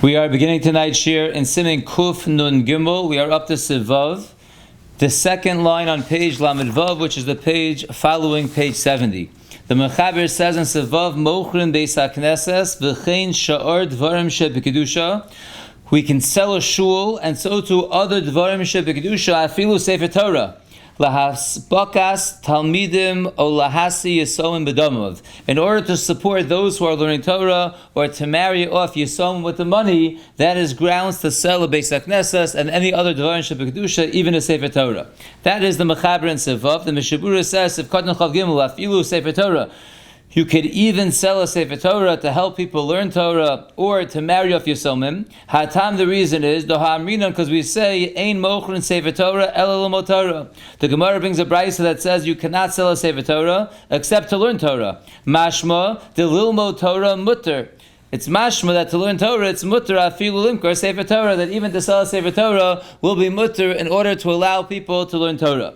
We are beginning tonight's Shiur in Siman Kuf Nun Gimel. We are up to Sivav, the second line on page Lamed Vav, which is the page following page 70. The Mechaber says in Sivav, Mochrin Bais Haknesses, V'chein Sha'ar Dvarim She'B'Kedusha. We can sell a shul, and so too other Dvarim She'B'Kedusha, Afilu Sefer Torah. Lahasbakas Talmidim o Lahasi Yisomim B'Domov. In order to support those who are learning Torah or to marry off Yisomim with the money, that is grounds to sell a Bais Haknesses and any other Dvarim She'B'Kedusha, even a Sefer Torah. That is the Mechaber in Sivav. The Mishna Berura says, if Katan Chav Gimel Afilu Sefer Torah, you could even sell a Sefer Torah to help people learn Torah or to marry off Yisomim. Hatam, the reason is, because we say, Ein mochrin Sefer Torah, ela l'lmod Torah. The Gemara brings a Bais that says you cannot sell a Sefer Torah except to learn Torah. Mashma, the l'lmod Torah mutter. It's mashma that to learn Torah, it's mutter afilu limkar Sefer Torah, that even to sell a Sefer Torah will be mutter in order to allow people to learn Torah.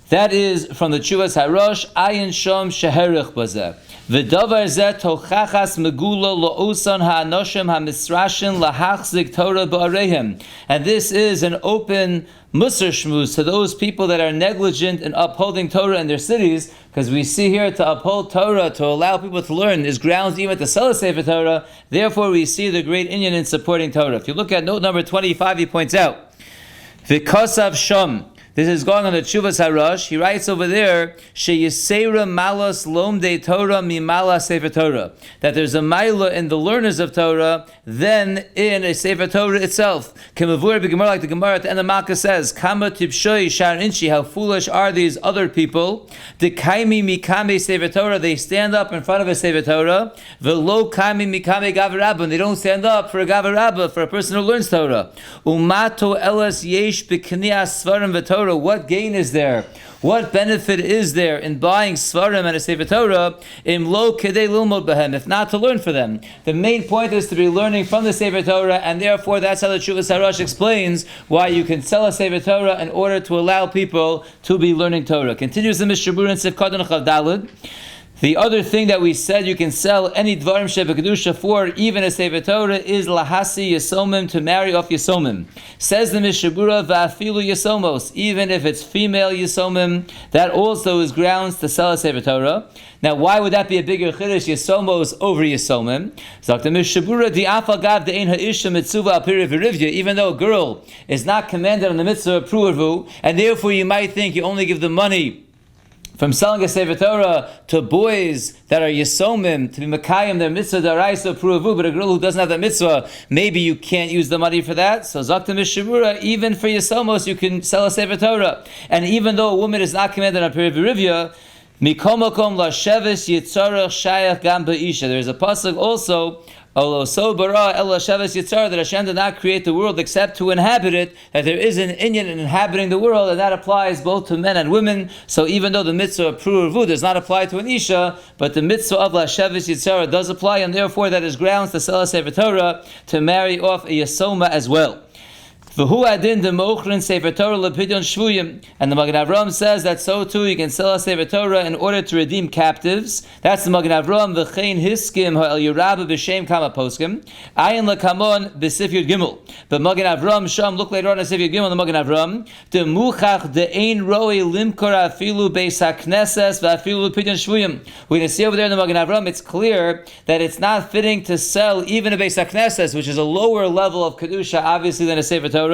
That is from the Tshuvas Harosh, Ayin Shom Sheherich Bazeh. V'davar zeh tochachas megula lo'osan ha'anoshim ha'misrashin lahachzik Torah ba'arehem. And this is an open musar shmuz to those people that are negligent in upholding Torah in their cities, because we see here to uphold Torah, to allow people to learn, is grounds even to sell a Sefer Torah. Therefore we see the great inyan in supporting Torah. If you look at note number 25, he points out, V'kosav shom. This is going on the Tshuvas Harosh. He writes over there, Sheyisera malas lomdei Torah mimala Sefer Torah. That there's a maila in the learners of Torah than in a Sefer Torah itself. Kemavur b'Gemara, like the Gemara at the end of Makkah says, Kama tibshoi shar inchi, how foolish are these other people? The kaimi mikame Sefer Torah, they stand up in front of a Sefer Torah. V'lo kaimi mikame gavar rabba, and they don't stand up for a gavar rabba, for a person who learns Torah. Umato elas yesh b'knias svarim v'Torah. What gain is there? What benefit is there in buying Svarim and a Sefer Torah im lo kedei lilmod behem, if not to learn for them? The main point is to be learning from the Sefer Torah, and therefore that's how the Tshuvas Harosh explains why you can sell a Sefer Torah in order to allow people to be learning Torah. Continues the Mishna Berura in Sif Katan Chav Daled. The other thing that we said you can sell any Dvarim She'B'Kedusha for, even a Sefer Torah, is Lahasi Yisomim, to marry off Yisomim. Says the Mishna Berura, Va'afilu Yisomos, even if it's female Yisomim, that also is grounds to sell a Sefer Torah. Now, why would that be a bigger chiddush, Yisomos over Yisomim? So the Mishna Berura, Di'afal gav de'ein ha'isha mitzuva al piri v'rivya, even though a girl is not commanded on the mitzvah of pru'ervu, and therefore you might think you only give the money from selling a Sefer Torah to boys that are Yisomim, to be Makayim, their mitzvah daraisa pruavu, but a girl who doesn't have that mitzvah, maybe you can't use the money for that. So Zakta Mishna Berura, even for Yisomos, you can sell a Sefer Torah. And even though a woman is not commanded on Peri V'Rivya, Mikomakom la sheves yitzarach shayach gam ba'isha. There is a pasuk also, so bara ella sheves yitzar, that Hashem did not create the world except to inhabit it, that there is an inyan in inhabiting the world, and that applies both to men and women. So even though the mitzvah of pru'ervu does not apply to an isha, but the mitzvah of la sheves yitzar does apply, and therefore that is grounds to sell a Sefer Torah, to marry off a yasoma as well. V'hu adin de mochrin Sefer Torah lepidyon shvuyim, and the Magen Avraham says that so too you can sell a Sefer Torah in order to redeem captives. That's the Magen Avraham. V'chein hiskim ha'el yirabah b'shem kama poskim ayin lekamon b'sif yud gimel. But Magen Avraham sham, look later on at Sif Yud Gimel, the Magen Avraham, de muchach de ein roi limkor afilu Bais Haknesses v'afilu lepidyon shvuyim. We're going to see over there in the Magen Avraham, it's clear that it's not fitting to sell even a Bais Haknesses, which is a lower level of kedusha, obviously, than a Sefer Torah,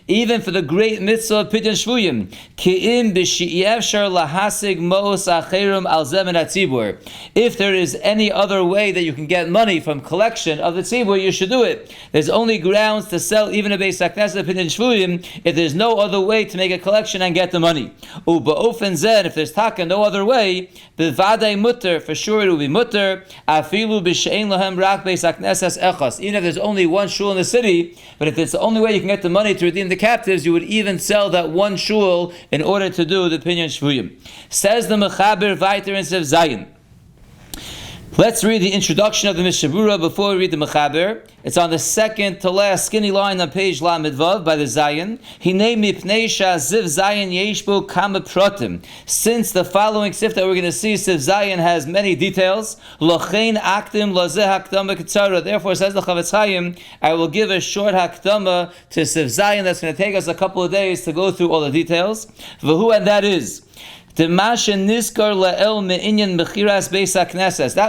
even for the great mitzvah of Pidyon Shvuyim. Ki'im b'shi'efshar lahasig mos acherim al zemen hatzibur. If there is any other way that you can get money from collection of the tzibur, you should do it. There's only grounds to sell even a Bais Haknesses of Pidyon Shvuyim if there's no other way to make a collection and get the money. U'ba'ofen zeh, if there's taka, no other way, b'vadei mutter, for sure it will be mutter, afilu b'she'en lahem rak Bais Haknesses echas. Even if there's only one shul in the city, but if it's the only way you can get the money to redeem the captives, you would even sell that one shul in order to do the Pinyan Shvuyim. Says the Mechaber weiter in Sev Zayin. Let's read the introduction of the Mishna Berura before we read the Mechaber. It's on the second to last skinny line on page Lamed Vav by the Zayin. Hinei mipnei shaziv Zayin yeshbo kama protim. Since the following sif that we're going to see, Siv Zayin has many details. Lochein aktim lazeh hakdama ketzara. Therefore, says the Chavetz Chaim, I will give a short hakdama to Siv Zayin that's going to take us a couple of days to go through all the details. V'hu, and that is that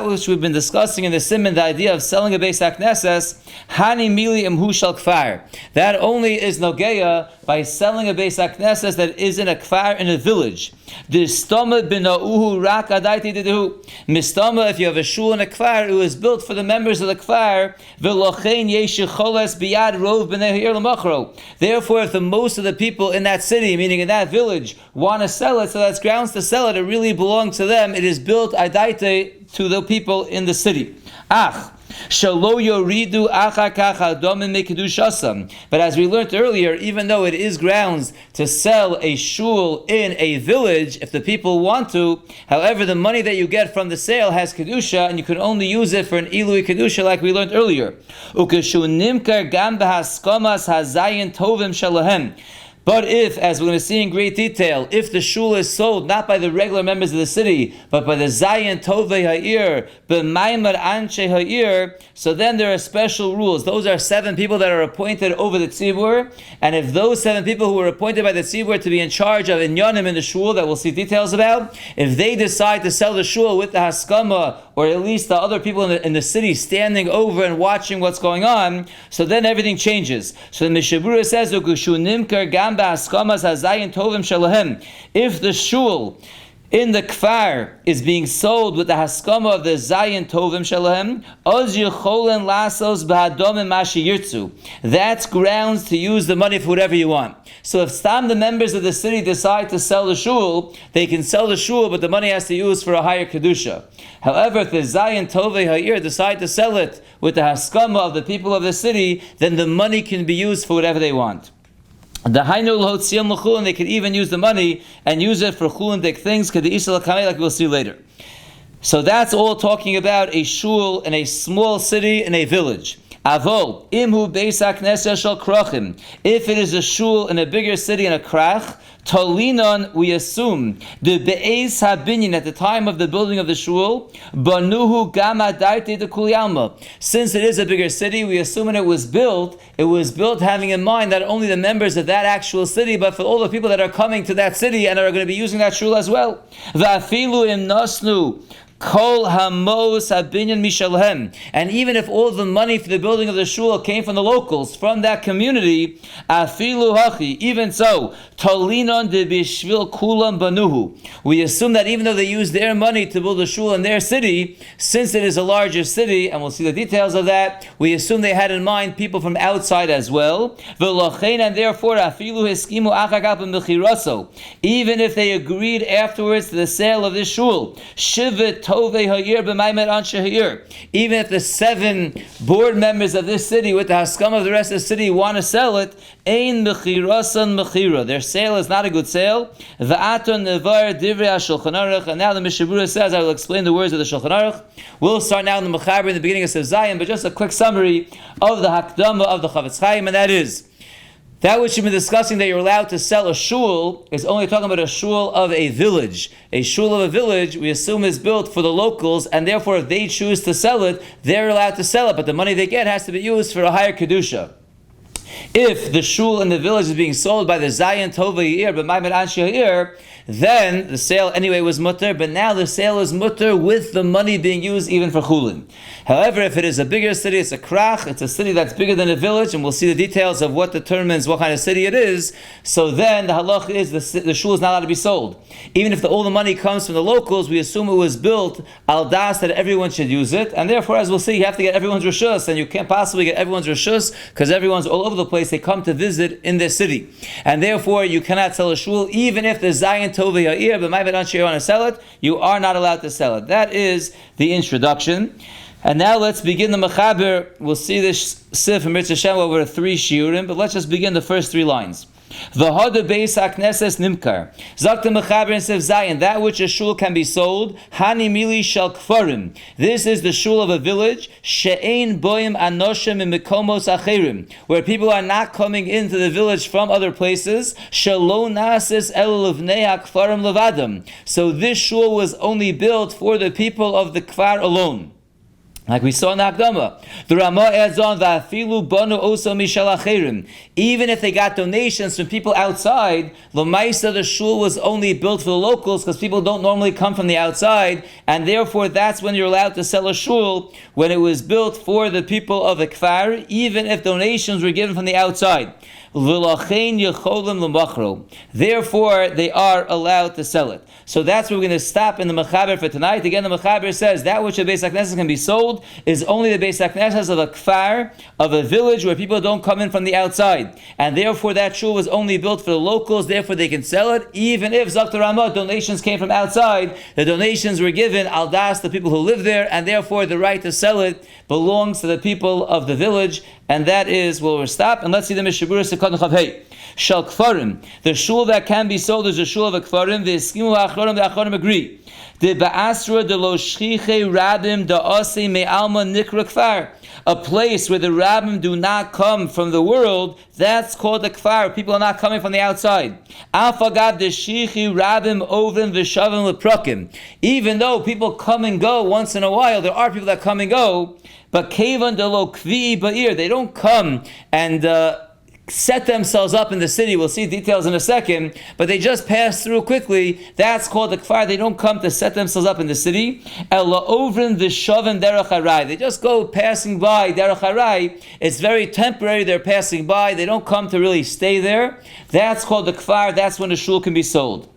which we've been discussing in the Siman, the idea of selling a Bais Haknesses, hani mili imhu shel kfar. That only is nogeya by selling a Bais Haknesses that is in a kfar, in a village. Mistama, if you have a shul in a kfar, it was built for the members of the kfar. Therefore, if the most of the people in that city, meaning in that village, want to sell it, so that's grounds to sell it, it really belongs to them. It is built adaite to the people in the city. But as we learned earlier, even though it is grounds to sell a shul in a village, if the people want to, however, the money that you get from the sale has kedusha, and you can only use it for an ilui kedusha, like we learned earlier. But if, as we're going to see in great detail, if the shul is sold not by the regular members of the city, but by the Zayin Tovei Ha'ir, b'maimar Anshe Ha'ir, so then there are special rules. Those are 7 people that are appointed over the tzibur, and if those 7 people who were appointed by the tzibur to be in charge of inyanim in the shul, that we'll see details about, if they decide to sell the shul with the haskama, or at least the other people in the city standing over and watching what's going on, so then everything changes. So the Mishna Berura says, if the shul in the kfar is being sold with the haskama of the Zayin Tovim Shalahem, that's grounds to use the money for whatever you want. So if the members of the city decide to sell the shul, they can sell the shul, but the money has to use for a higher kedusha. However, if the Zayin Tovei Ha'ir decide to sell it with the haskama of the people of the city, then the money can be used for whatever they want. The Hainu L'Hotzion L'Chul, and they can even use the money and use it for chulindik things, like we'll see later. So that's all talking about a shul in a small city, in a village. Avol, imhu Beis Haknesses shel krachim. If it is a shul in a bigger city, in a krach, Tolinon, we assume, the Bais habinyan at the time of the building of the shul, banuhu gama daite de kulyalma. Since it is a bigger city, we assume when it was built having in mind not only the members of that actual city, but for all the people that are coming to that city and are going to be using that shul as well. Va'afilu im nasnu Kol hamos habinyan mishalhem. And even if all the money for the building of the shul came from the locals, from that community, afilu hachi, even so, tolinon de bishvil kulam banuhu. We assume that even though they used their money to build a shul in their city, since it is a larger city, and we'll see the details of that, we assume they had in mind people from outside as well. V'lochein, and therefore, afilu heskimu achagap b'mechiraso. Even if they agreed afterwards to the sale of this shul, shivet Tovei Ha'ir b'maimed Anshe Ha'ir. Even if the 7 board members of this city, with the haskama of the rest of the city, want to sell it, ein mechirasan mechira. Their sale is not a good sale. V'aton nevar divrei HaShulchan Aruch. And now the Mishna Berura says, I will explain the words of the Shulchan Aruch. We'll start now in the Mechaber in the beginning of Siv Zayin, but just a quick summary of the Hakdama of the Chavetz Chaim, and that is, that which we've been discussing, that you're allowed to sell a shul, is only talking about a shul of a village. A shul of a village, we assume, is built for the locals, and therefore if they choose to sell it, they're allowed to sell it, but the money they get has to be used for a higher kedusha. If the shul in the village is being sold by the Zayin Tovei Ha'ir, but Maimed Anshe Ha'ir, then the sale anyway was mutter, but now the sale is mutter with the money being used even for chulin. However, if it is a bigger city, it's a krach, it's a city that's bigger than a village, and we'll see the details of what determines what kind of city it is, so then the halach is the shul is not allowed to be sold. Even if all the money comes from the locals, we assume it was built al das that everyone should use it, and therefore, as we'll see, you have to get everyone's reshus, and you can't possibly get everyone's reshus, because everyone's all over the place, they come to visit in their city. And therefore, you cannot sell a shul, even if the Zayin Tovei Ha'ir, but Maimed Anshe want to sell it, you are not allowed to sell it. That is the introduction. And now let's begin the Mechaber. We'll see this sif and Mitzvah Shem over 3 shiurim, but let's just begin the first 3 lines. V'hada Bais Haknesses nimkar. Zakta Mechaber and Sev Zayin, that which a shul can be sold. Hani mili shel kfarim. This is the shul of a village. She'ein boim anoshim in mekomos acherim, where people are not coming into the village from other places. Shelo nasis el levnei hakfarim levadam. So this shul was only built for the people of the kfar alone. Like we saw in the Hakdama. The Ramah adds on, V'afilu banu oso mishel acherim. Even if they got donations from people outside, l'maisa, the shul was only built for the locals because people don't normally come from the outside, and therefore that's when you're allowed to sell a shul, when it was built for the people of the kfar, even if donations were given from the outside. Therefore, they are allowed to sell it. So that's where we're going to stop in the Mechaber for tonight. Again, the Mechaber says that which a Beis Haknesses can be sold is only the Beis Haknesses of a kfar, of a village where people don't come in from the outside. And therefore that shul was only built for the locals, therefore they can sell it, even if Zakta Ramah donations came from outside. The donations were given al das, the people who live there, and therefore the right to sell it belongs to the people of the village. And that is where we'll stop. And let's see the Mishnah Berura Sekon Chav Hey. Shel Kfarim. The shul that can be sold is a shul of a Kfarim. The Achronim agree. The Ba'asra de lo Shchiche Rabim da Ase Me'alma Nikra Kfar. A place where the Rabbim do not come from the world, that's called a Kfar. People are not coming from the outside. Afagav de Shichi Rabbim Ovim V'Shavim Leprokim. Even though people come and go once in a while, there are people that come and go, but Kevan de lo Kvi Ba'ir, they don't come and set themselves up in the city. We'll see details in a second, but they just pass through quickly. That's called a kfar. They don't come to set themselves up in the city. They just go passing by derech harai. It's very temporary. They're passing by. They don't come to really stay there. That's called the kfar. That's when the shul can be sold.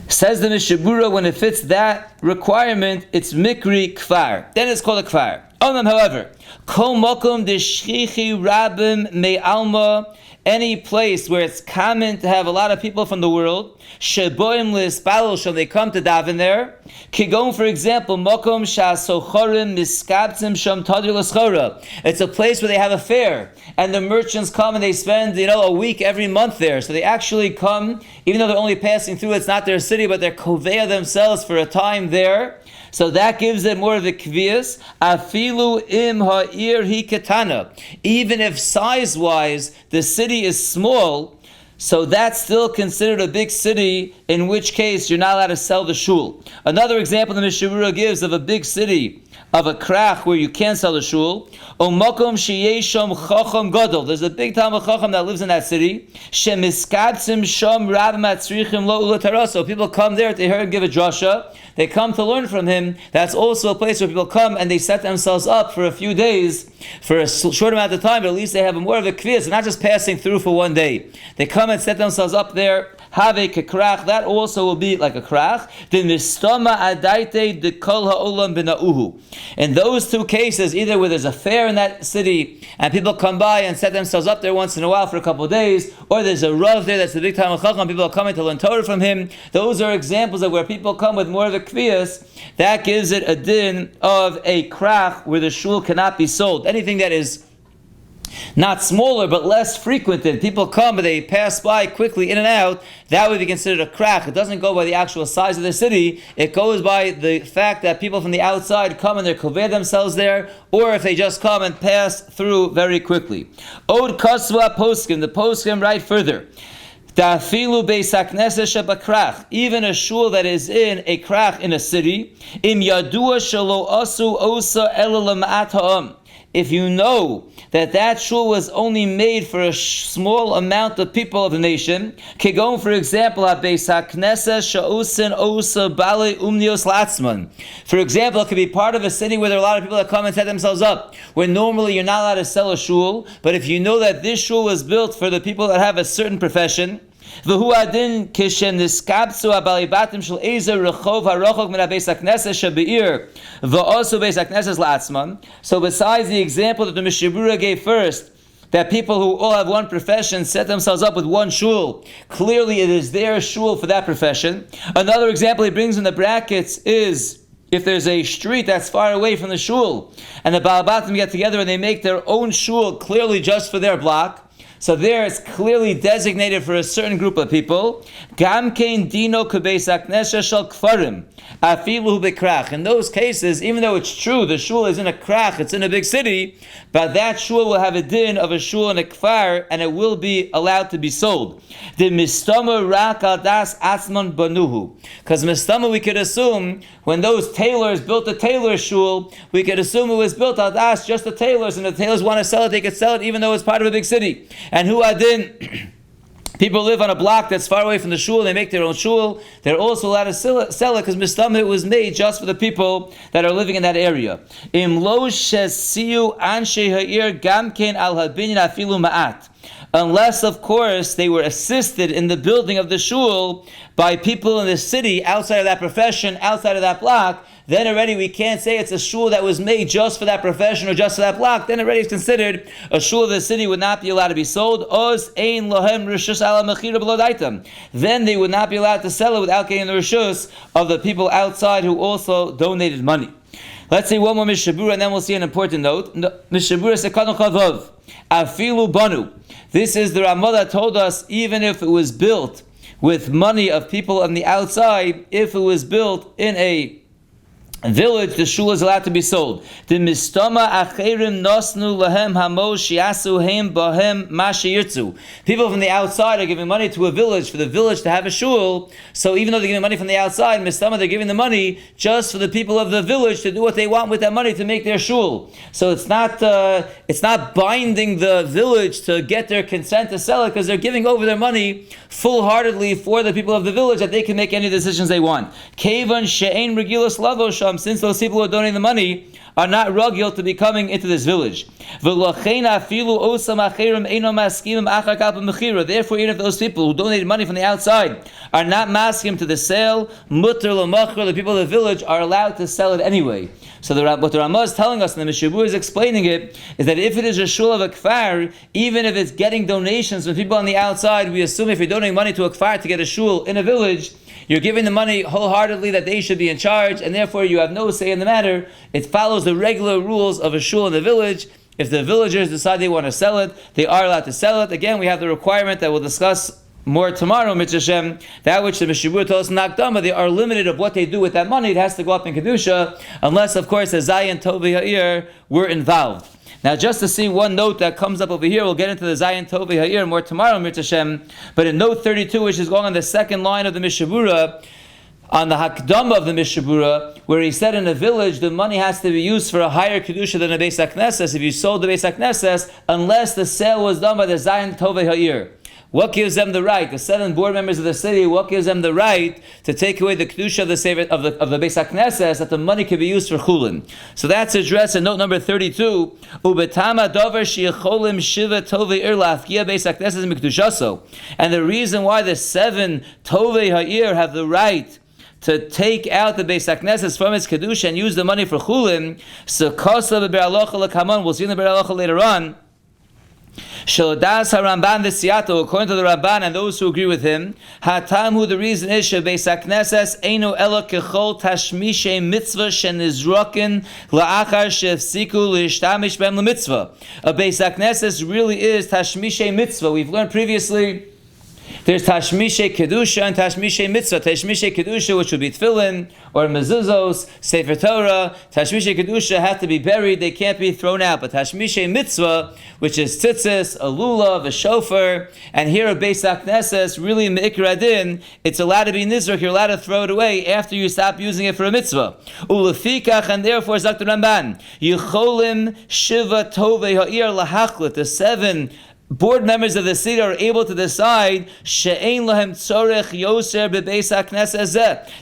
Says the Mishnah Berura, when it fits that requirement, it's mikri kfar. Then it's called a kfar. However, kol makom deshchichi rabim me'alma, any place where it's common to have a lot of people from the world, sheboim lispalel, shall they come to daven there? Kigon, for example, makom shasochorim miskabtzim sham tadir l'schora. It's a place where they have a fair, and the merchants come and they spend, a week every month there. So they actually come, even though they're only passing through, it's not their city, but they're koveya themselves for a time there. So that gives it more of the kvias. Afilu im ha'ir hi ketana. Even if size-wise the city is small, so that's still considered a big city, in which case you're not allowed to sell the shul. Another example the Mishnah Berura gives of a big city, of a krach where you can't sell the shul. Omakom sheyesham chacham gadol. There's a big Talmid chacham that lives in that city. Shemiskadsim sham rabim atzrichim lo ulataraso. People come there to hear him give a drasha. They come to learn from him. That's also a place where people come and they set themselves up for a few days, for a short amount of time, but at least they have more of a kviyas. They're not just passing through for one day. They come and set themselves up there. Have a krach, that also will be like a krach. The mistama adaite de kol ha'olam b'na'uhu. In those two cases, either where there's a fair in that city and people come by and set themselves up there once in a while for a couple of days, or there's a rav there that's the big Talmid chacham, people are coming to learn Torah from him. Those are examples of where people come with more of a kviyas. That gives it a din of a krach where the shul cannot be sold. Anything that is not smaller but less frequented, people come but they pass by quickly in and out, that would be considered a krach. It doesn't go by the actual size of the city, it goes by the fact that people from the outside come and they're koveh themselves there, or if they just come and pass through very quickly. Od kasva poskim, the poskim write further. Ta'afilu Beis Haknesses shebakrach, even a shul that is in a krach in a city, im yadua shelo asu osa ela lema'at ha'am. If you know that that shul was only made for a small amount of people of the nation, Kegon, for example, Beis Haknesses she'osin osa bale umnios latzman. For example, it could be part of a city where there are a lot of people that come and set themselves up, where normally you're not allowed to sell a shul, but if you know that this shul was built for the people that have a certain profession, V'hu adin kishen niskabtzu abalibatim shel ezer rechov harochok min Beis Haknesses shebeir v'osu Beis Haknesses la'atzman. So besides the example that the Mishnah Berura gave first, that people who all have one profession set themselves up with one shul, clearly it is their shul for that profession. Another example he brings in the brackets is if there's a street that's far away from the shul, and the balabatim get together and they make their own shul clearly just for their block. So there it's clearly designated for a certain group of people. Gam kein dino k'beis haknesses shel kfarim afilu bekrach. In those cases, even though it's true the shul is in a krach, it's in a big city, but that shul will have a din of a shul in a kfar, and it will be allowed to be sold. The mistama rak al das atzman banuhu. Because mistama, we could assume when those tailors built the tailor shul, we could assume it was built al das just the tailors, and the tailors want to sell it, they could sell it even though it's part of a big city. And who adin? People live on a block that's far away from the shul, they make their own shul, they're also allowed to sell it because mistameh was made just for the people that are living in that area. Im lo shesiu anshe ha'ir gamken al habinyan afilu ma'at. Unless, of course, they were assisted in the building of the shul by people in the city outside of that profession, outside of that block, then already we can't say it's a shul that was made just for that profession or just for that block. Then already it's considered a shul of the city would not be allowed to be sold. Oz ein lohem rishus ala mechira b'lodaitam. Then they would not be allowed to sell it without getting the rishus of the people outside who also donated money. Let's see one more Mishna Berura, and then we'll see an important note. Mishna Berura sekanu chavav afilu banu. This is the Ramah that told us even if it was built with money of people on the outside, if it was built in a village, the shul is allowed to be sold. The mistama acherim nosnu lahem hamos shiasu heim bahem mashiyirtzu. People from the outside are giving money to a village for the village to have a shul. So even though they're giving money from the outside, mistama, they're giving the money just for the people of the village to do what they want with that money to make their shul. So it's not binding the village to get their consent to sell it, because they're giving over their money full-heartedly for the people of the village that they can make any decisions they want. Kevan she'ein regilas lavosh. Since those people who are donating the money are not rugil to be coming into this village. Therefore, even if those people who donated money from the outside are not masking to the sale, the people of the village are allowed to sell it anyway. So what the Ramah is telling us, and the Mishna Berura is explaining it, is that if it is a shul of a kfar, even if it's getting donations from people on the outside, we assume if you're donating money to a kfar to get a shul in a village, you're giving the money wholeheartedly that they should be in charge, and therefore you have no say in the matter. It follows the regular rules of a shul in the village. If the villagers decide they want to sell it, they are allowed to sell it. Again, we have the requirement that we'll discuss more tomorrow, Mitzvah Shem, that which the Mishna Berura told us in Akdama, they are limited of what they do with that money. It has to go up in Kedusha, unless, of course, the Zayin Tov Ha'ir were involved. Now, just to see one note that comes up over here, we'll get into the Zayin Tov Ha'ir more tomorrow, Mitzvah Shem. But in note 32, which is going on the second line of the Mishna Berura, on the Hakdama of the Mishna Berura, where he said in a village the money has to be used for a higher Kedusha than a Bais Haknesses, if you sold the Bais Haknesses, unless the sale was done by the Zayin Tov Ha'ir. What gives them the right? The 7 board members of the city, what gives them the right to take away the Kedusha of the Bais Haknesses, that the money can be used for Chulin? So that's addressed in note number 32. Ubetama dover she'yecholim shiva tovei ir la'afkia Bais Haknesses mikdushaso. And the reason why the 7 tovei ha'ir have the right to take out the Bais Haknesses from its Kedusha and use the money for Chulin, so kosa be'ber alocha l'kaman, we'll see in the ber alocha later on, Shalodas HaRamban v'Siyato, according to the Ramban and those who agree with him, Hatamu, the reason is Beis Haknesses Eino Ela Kechol Tashmishe Mitzvah Shenizrokin La'achar Shefsiku L'Ishtamish Bem LeMitzvah. A Beis Haknesses really is Tashmishe Mitzvah. We've learned previously there's Tashmishe Kedusha and Tashmishe Mitzvah. Tashmishe Kedusha, which would be Tefillin or Mezuzos, Sefer Torah. Tashmishe Kedusha have to be buried, they can't be thrown out. But Tashmishe Mitzvah, which is Tzitzis, a Lulav, a Shofar, and here a Beis Haknesses, really Me'ikra Adin, it's allowed to be Nizrach, you're allowed to throw it away after you stop using it for a Mitzvah. Ulefikach, and therefore, Zakta Ramban, Yicholim Shiva Tovei Ha'ir Lahachlit, the 7 board members of the city are able to decide she'ein lahem tzorech yoser bebeis haknesses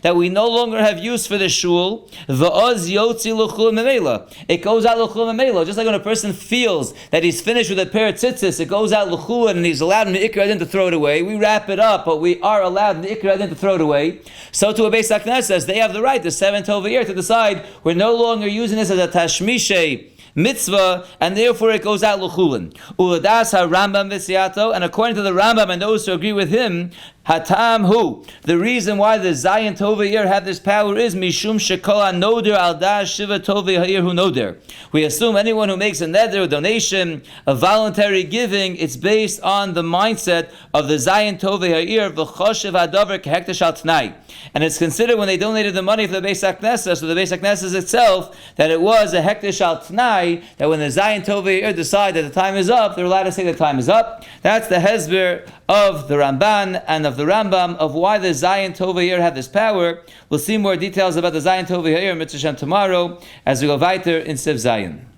that we no longer have use for the shul. V'oz yotzi l'chul memela. It goes out l'chul memela. Just like when a person feels that he's finished with a pair of tzitzis, it goes out l'chul and he's allowed me'ikra adin to throw it away. We wrap it up, but we are allowed me'ikra adin to throw it away. So to a beis haknesses, they have the right, the 7th over here, to decide we're no longer using this as a tashmishe mitzvah, and therefore it goes out l'chulin. Uladas ha-Rambam v'siyato, and according to the Rambam and those who agree with him, Hatam hu. The reason why the Zayin Tovei Ha'ir have this power is Mishum Shekol HaNoder Al Das Shiva Tovei Ha'ir Hu Noder. We assume anyone who makes a neder, a donation, a voluntary giving, it's based on the mindset of the Zayin Tovei Ha'ir V'choshev Hadavar Kehekdesh Al T'nai. And it's considered when they donated the money for the Bais Haknesses, so the Bais Haknesses itself, that it was a Hekdesh Al T'nai, that when the Zayin Tovei Ha'ir decide that the time is up, they're allowed to say the time is up. That's the Hezber of the Ramban and of the Rambam of why the Zayin Tovei Ha'ir have this power. We'll see more details about the Zayin Tovei Ha'ir Mitzvah Shem tomorrow as we go weiter in Siv Zayin.